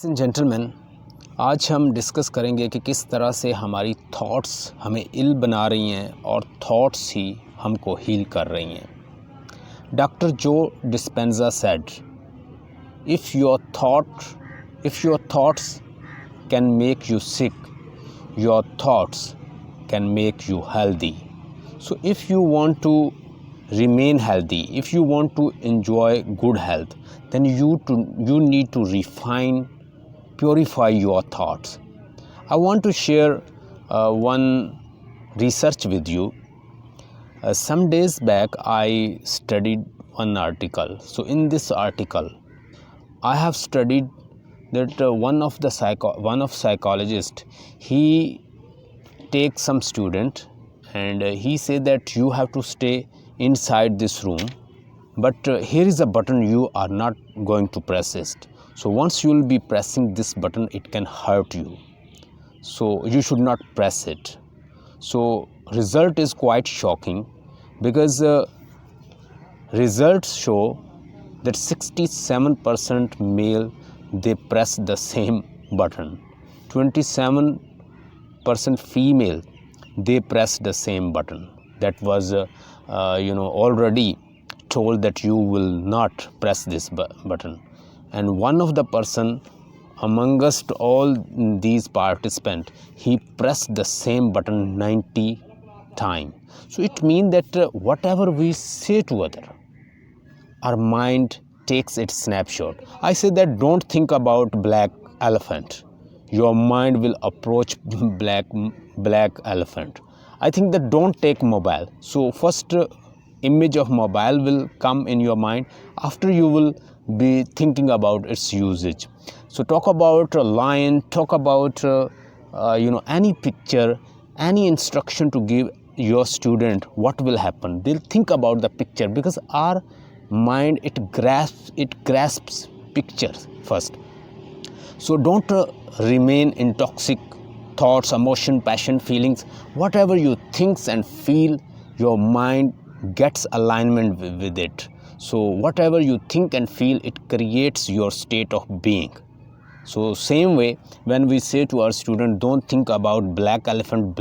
Ladies and gentleman, आज हम discuss करेंगे कि किस तरह से हमारी थॉट्स हमें इल बना रही हैं और थॉट्स ही हमको हील कर रही हैं। डॉक्टर जो Dispenza said, if your thoughts can make you sick, your thoughts can make you healthy. So if you want to remain healthy, if you want to enjoy good health, then you need to refine, purify your thoughts. I want to share one research with you. Some days back I studied one article. So in this article I have studied that one of psychologist, he takes some student and he said that you have to stay inside this room, but here is a button, you are not going to press it. So once you will be pressing this button, it can hurt you, so you should not press it. So result is quite shocking, because results show that 67% male, they press the same button, 27% female, they press the same button. That was already told that you will not press this button. And one of the person amongst all these participants, he pressed the same button 90 times. So it means that whatever we say to other, our mind takes its snapshot. I say that don't think about black elephant, your mind will approach black elephant. I think that don't take mobile. So first image of mobile will come in your mind, after you will be thinking about its usage. So talk about a lion, talk about any picture, any instruction to give your student, what will happen? They'll think about the picture, because our mind, it grasps pictures first. So don't remain in toxic thoughts, emotion, passion, feelings. Whatever you think and feel, your mind gets alignment with it. So whatever you think and feel, it creates your state of being. So same way, when we say to our student, don't think about black elephant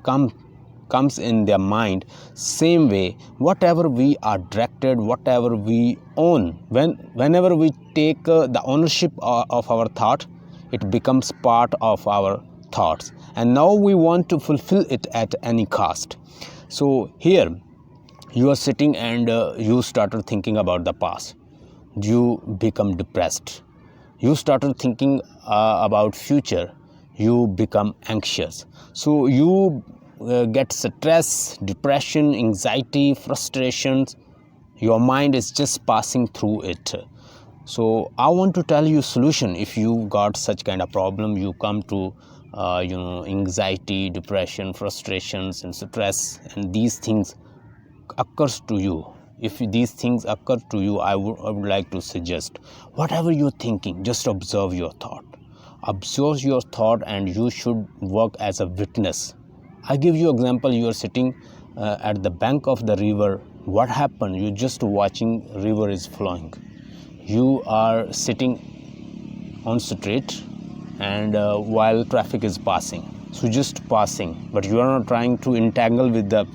comes in their mind. Same way, whatever we are directed, whatever we own, whenever we take the ownership of our thought, it becomes part of our thoughts, and now we want to fulfill it at any cost. So here you are sitting and you started thinking about the past, you become depressed. You started thinking about future, you become anxious. So you get stress, depression, anxiety, frustrations. Your mind is just passing through it. So I want to tell you solution. If you got such kind of problem, you come to anxiety, depression, frustrations and stress, and these things occurs to you. If these things occur to you, I would like to suggest, whatever you're thinking, just observe your thought. Observe your thought, and you should work as a witness. I give you example. You are sitting at the bank of the river. What happened? You're just watching river is flowing. You are sitting on street, and while traffic is passing, so just passing, but you are not trying to entangle with the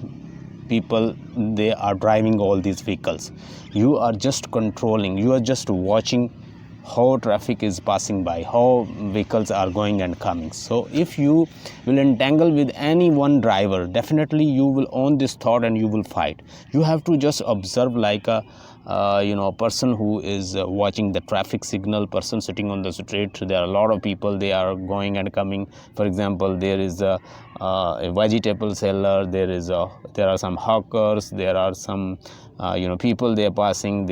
people, they are driving all these vehicles. You are just controlling, you are just watching how traffic is passing by, how vehicles are going and coming. So if you will entangle with any one driver, definitely you will own this thought and you will fight. You have to just observe like a person who is watching the traffic signal, person sitting on the street. There are a lot of people, they are going and coming. For example, there is a vegetable seller, there are some hawkers, there are some people, they are passing.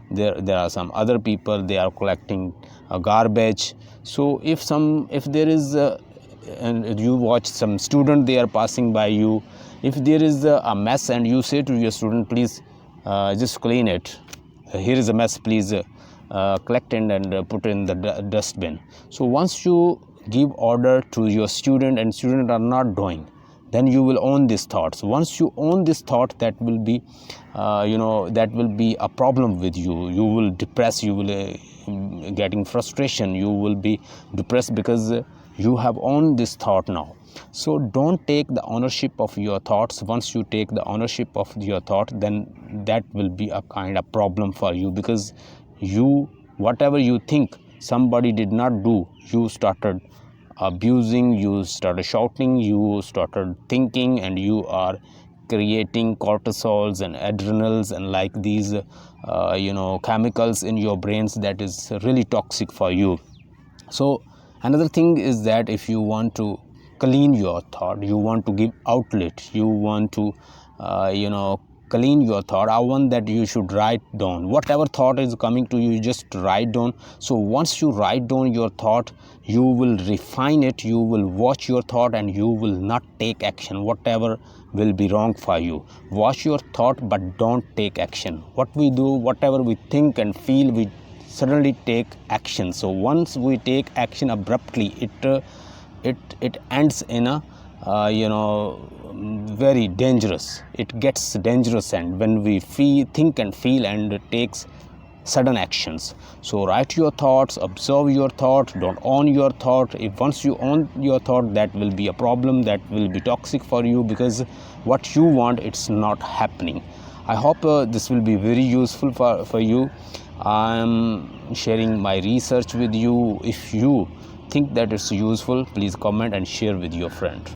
There are some other people, they are collecting garbage. So if there is and you watch some student, they are passing by you. If there is a mess and you say to your student, please just clean it, here is a mess, please collect and put in the dustbin. So once you give order to your student and student are not doing, then you will own these thoughts. Once you own this thought, that will be that will be a problem with you. You will depress, you will getting frustration, you will be depressed because you have owned this thought now. So don't take the ownership of your thoughts. Once you take the ownership of your thought, then that will be a kind of problem for you, because you, whatever you think somebody did not do, you started abusing, you started shouting, you started thinking, and you are creating cortisols and adrenals and like these chemicals in your brains that is really toxic for you. So another thing is that if you want to clean your thought, you want to give outlet, you want to clean your thought, I want that you should write down whatever thought is coming to you, just write down. So once you write down your thought, you will refine it, you will watch your thought, and you will not take action. Whatever will be wrong for you, watch your thought but don't take action. What we do, whatever we think and feel, we suddenly take action. So once we take action abruptly, it ends in a very dangerous, it gets dangerous, and when we think and feel and takes sudden actions. So write your thoughts, observe your thought, don't own your thought. If once you own your thought, that will be a problem, that will be toxic for you, because what you want, it's not happening. I hope this will be very useful for you. I'm sharing my research with you. If you think that it's useful, please comment and share with your friend.